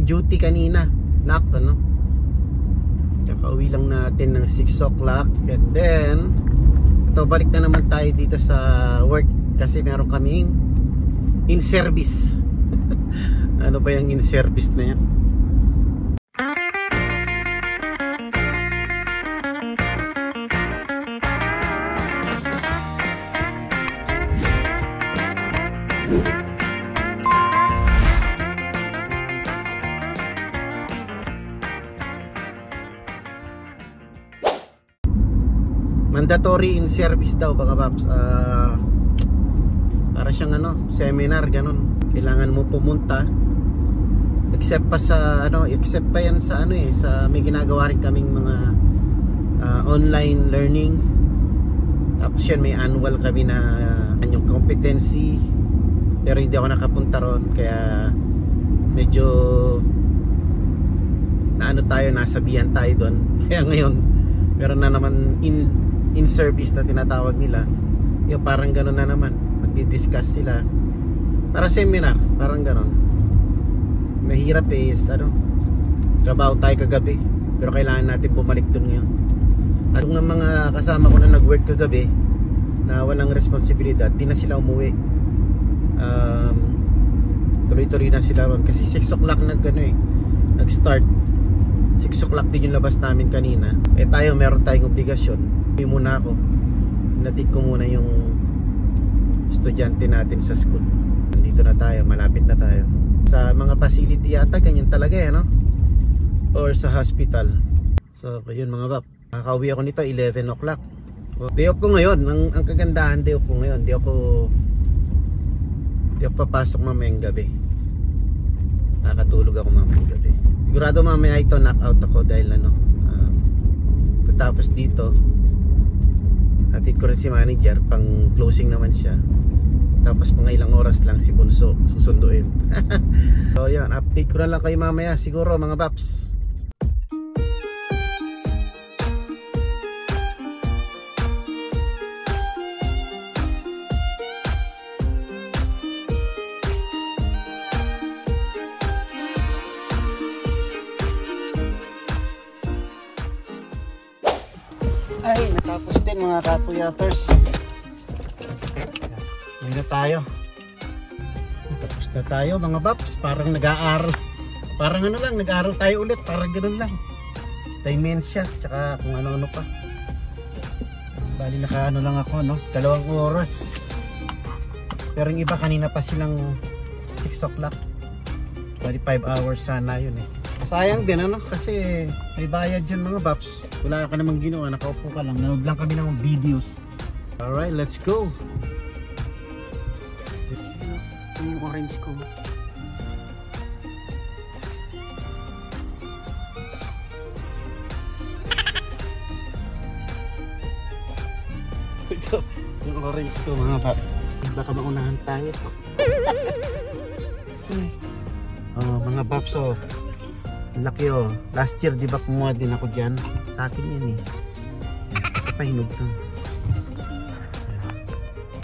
duty kanina. Ano? Kakauwi lang natin ng 6 o'clock. And then ito, balik na naman tayo dito sa work. Kasi meron kaming in-service. Ano ba yung in-service na yan? Mandatory in service daw mga paps. Para siyang seminar ganun. Kailangan mo pumunta. Except pa sa except pa yan sa sa may ginagawa rin kaming mga online learning. Tapos yan may annual kami na yung competency. Pero hindi ako nakapunta ron kaya medyo nasabihan tayo doon. Kaya ngayon meron na naman in service na tinatawag nila. Yung parang gano'n na naman. Magdi-discuss sila. Para seminar, parang gano'n. Mahirap is trabaho tayo kagabi. Pero kailangan natin bumalik doon ngayon. At yung mga kasama ko na nag-work kagabi na walang responsibilidad, di na sila umuwi. Tuloy-tuloy na sila ron. Kasi 6 o'clock nag-start. 6 o'clock din yung labas namin kanina. Tayo meron tayong obligasyon. Hindi muna ako. Hinatid ko muna yung estudyante natin sa school. Nandito na tayo, malapit na tayo. Sa mga facility yata, ganyan talaga or sa hospital. So, yun mga bab. Nakakauwi ako nito 11 o'clock. Day off ko ngayon. Ang kagandahan, day off ko ngayon. Di ako papasok mamayang gabi. Nakakatulog ako mamayang gabi. Sigurado mamaya ito knock out ako dahil pagtapos dito hatid ko rin si manager, pang closing naman siya. Tapos mga ilang oras lang si Bunso susunduin. So yan, update ko na lang kayo mamaya siguro mga paps. Ay, natapos din mga kapuyaters. Uwi na tayo. Natapos na tayo mga paps. Parang nag-aaral. Parang nag-aaral tayo ulit. Parang ganoon lang. Dimensya, tsaka kung ano-ano pa. Bali naka lang ako 2 oras. Pero yung iba kanina pa silang 6 o'clock. Bali 5 hours sana yun Sayang din kasi may bayad yun mga paps. Wala ka namang ginawa, nakaupo ka lang. Nanood lang kami ng videos. Alright, let's go. Yung orange ko. Ito, yung orange ko mga paps. Baka maunahan tayo. Mga paps laki last year di ba kumuha din ako dyan sa akin yan pahinog to.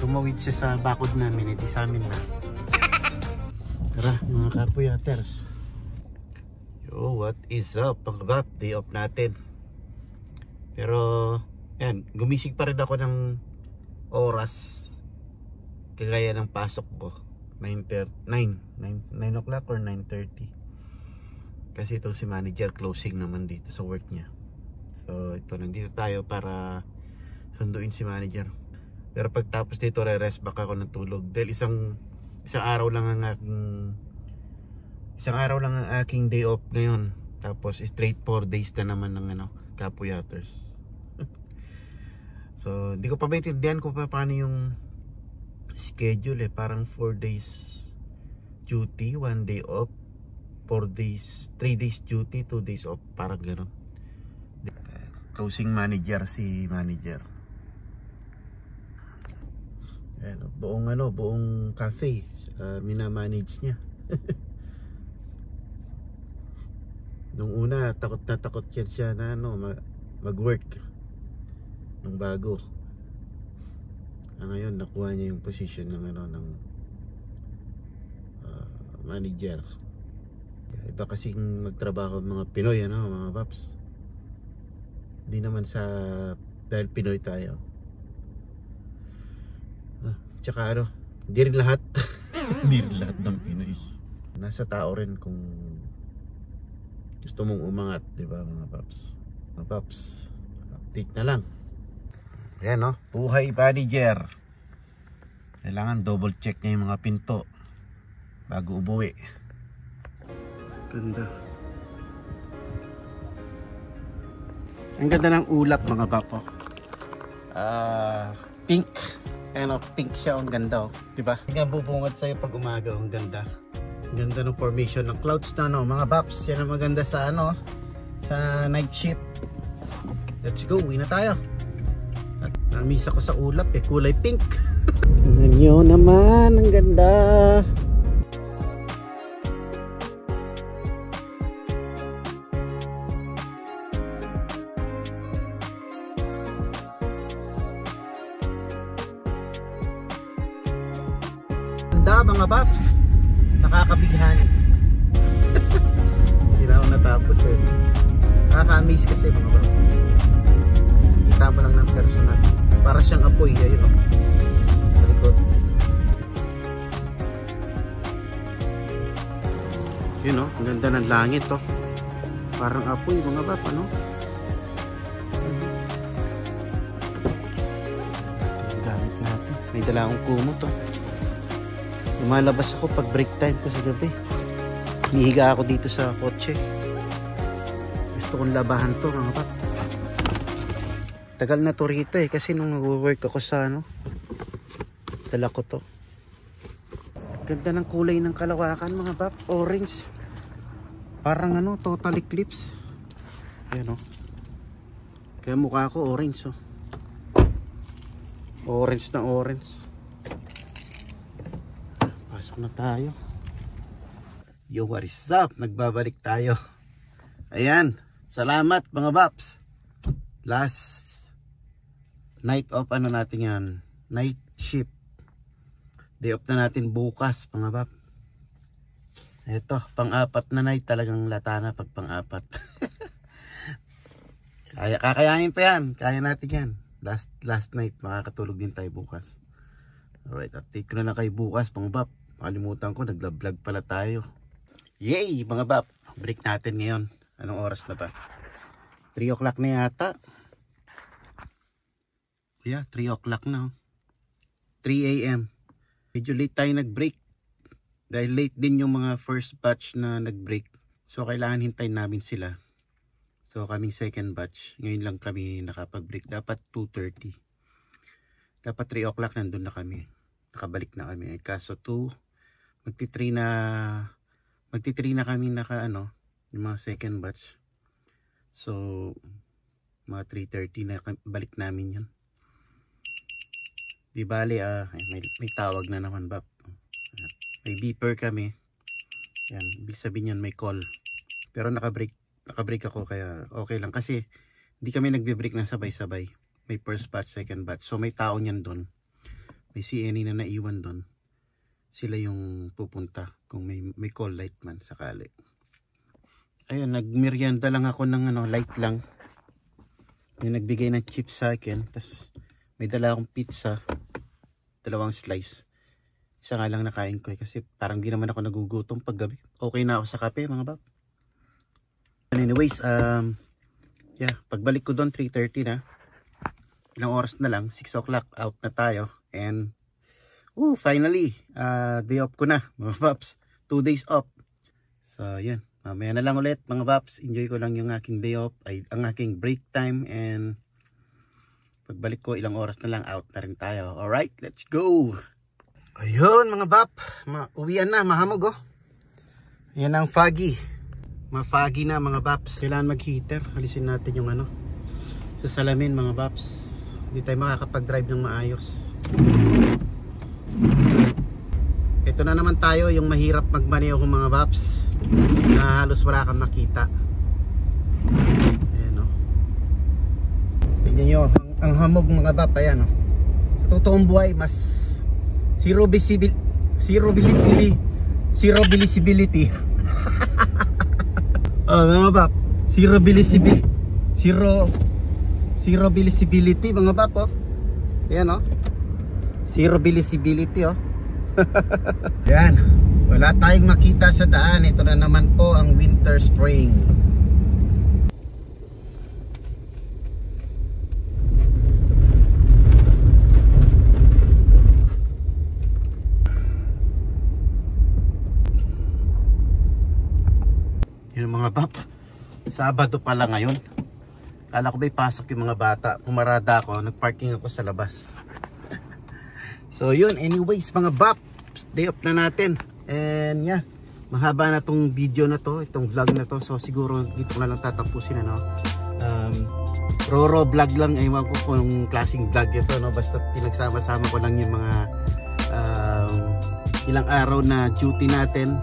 Tumawid siya sa bakod namin di sa amin na. Tara mga kapuyaters, what is up mga bab, day off natin. Pero yan, gumising pa rin ako ng oras kagaya ng pasok ko 9 o'clock or 9:30. Kasi itong si manager closing naman dito sa work niya. So ito, nandito tayo para sunduin si manager. Pero pagtapos dito re-rest back ako ng tulog. Dahil isang araw lang ang aking day off ngayon. Tapos straight 4 days na naman ng kapuyaters. So hindi ko pa maintindihan kung paano yung schedule parang 4 days duty, 1 day off, 4 days, 3 days duty, 2 days off, parang gano'n. Closing manager si manager. Ayan, buong cafe minamanage niya. Nung una takot na takot siya na mag-work nung bago. Ngayon nakuha niya yung position ng manager. Iba kasing magtrabaho mga Pinoy, ano mga paps. Hindi naman sa dahil Pinoy tayo. Tsaka ano, hindi rin lahat. Hindi rin lahat ng Pinoy. Nasa tao rin kung gusto mong umangat, di ba mga paps? Mga paps, update na lang. Ayan no, buhay manager. Kailangan double check niya yung mga pinto bago umuwi. Ganda. Ang ganda ng ulap mga papo. Pink. Ano, pink siya, ang ganda oh. Diba? Tingnan bubungad sa'yo pag umaga, ang ganda. Ang ganda ng formation ng clouds na no, mga paps. Yan ang maganda sa ano, sa night shift. Let's go, uwi na tayo. At namisa ko sa ulap eh, kulay pink. Tingnan nyo naman, ang ganda. Mga paps, nakakabighani. Hindi na ako natapos eh. Nakaka-amaze kasi mga paps. Kita mo lang ng personal. Para siyang apoy, ayun o. Sa likod. Yun o, ang ganda ng langit o. Parang apoy mga paps, ano? Ang gamit natin. May dala akong kumot o. Lumalabas ako pag break time ko sa gabi. Hihiga ako dito sa kotse. Gusto kong labahan to mga pap. Tagal na to rito eh. Kasi nung nag-work ako sa ano, dala ko to. Ganda ng kulay ng kalawakan mga pap. Orange. Parang ano, total eclipse. Ayan o. Kaya mukha ko orange o. Orange na orange. Pasok na tayo. Yo, what is up? Nagbabalik tayo. Ayan. Salamat mga paps. Last night off ano natin yan. Night shift. Day off na natin bukas mga paps. Ito, pang-apat na night. Talagang lata na pag pang-apat. Kakayanin pa yan. Kaya natin yan. Last night. Makakatulog din tayo bukas. Alright, update ko na lang kayo bukas mga paps. Kalimutan ko, nagla-vlog pala tayo. Yay mga bab. Break natin ngayon. Anong oras na ba? 3 o'clock na yata. Yeah, 3 o'clock na. 3 AM. Medyo late tayo nag-break. Dahil late din yung mga first batch na nag-break. So kailangan hintayin namin sila. So kaming second batch. Ngayon lang kami nakapag-break. Dapat 2:30. Dapat 3 o'clock nandun na kami. Nakabalik na kami. Kaso 2 magti-3 na kami naka ano, yung mga second batch. So mga 3:30 na balik namin yan. Di bali may tawag na naman bab. May beeper kami. Yan, ibig sabihin yan may call. Pero naka-break ako kaya okay lang kasi hindi kami nagbe-break na sabay-sabay. May first batch, second batch. So may tao niyan doon. May CNE na naiwan doon. Sila yung pupunta kung may call light man sakali. Ayun, nagmerienda lang ako ng ano, light lang. May nagbigay ng chips sa akin. Tapos may dala akong pizza. 2 slice. Isa nga lang nakain ko kasi parang di naman ako nagugutom pag gabi. Okay na ako sa kape mga bab. Anyways, yeah, pagbalik ko doon 3:30 na. Ilang oras na lang, 6 o'clock out na tayo. And finally, day off ko na mga paps. 2 days off. So yan, mamaya na lang ulit mga paps. Enjoy ko lang yung aking day off, ang aking break time. And pagbalik ko ilang oras na lang, out na rin tayo. Alright, let's go. Ayun mga pap, uwian na, mahamog oh. Yan ang foggy. Ma-foggy na mga paps. Kailangan mag-heater. Alisin natin yung ano, sa salamin mga paps. Hindi tayo makakapag-drive ng maayos. Ito na naman tayo, yung mahirap magmaneho mga paps, na halos wala kang makita. Ayan o. Tignan nyo, ang hamog mga pap. Ayan o. Sa totoong buhay, mas zero visibility. Mga bap, zero visibility mga bap, oh. Ayan, oh. Zero visibility, oh. Ayan, wala tayong makita sa daan. Ito na naman po ang winter spring. Yung mga bap, Sabado pala ngayon. Kala ko ba'y pasok yung mga bata. Pumarada ako, nagparking ako sa labas. So yun, anyways mga bap, day off na natin. And yeah, mahaba na tong video na to, itong vlog na to. So siguro dito ko na lang tatapusin, ano. Roro vlog lang, ewan ko kung klaseng vlog ito, no. Basta pinagsama-sama ko lang yung mga ilang araw na duty natin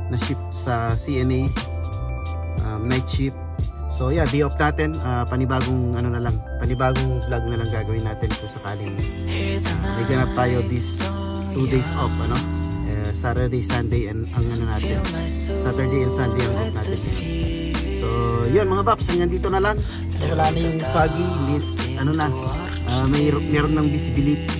na shift sa CNA, night shift. So yeah, day off natin, panibagong ano na lang, panibagong vlog na lang gagawin natin kung sakaling may ganap tayo this 2 days off, ano. Saturday, Sunday and ang ano natin, Saturday and Sunday ang off natin. So yun mga paps, hanggang dito na lang. Wala na yung foggy, ano na, meron ng visibility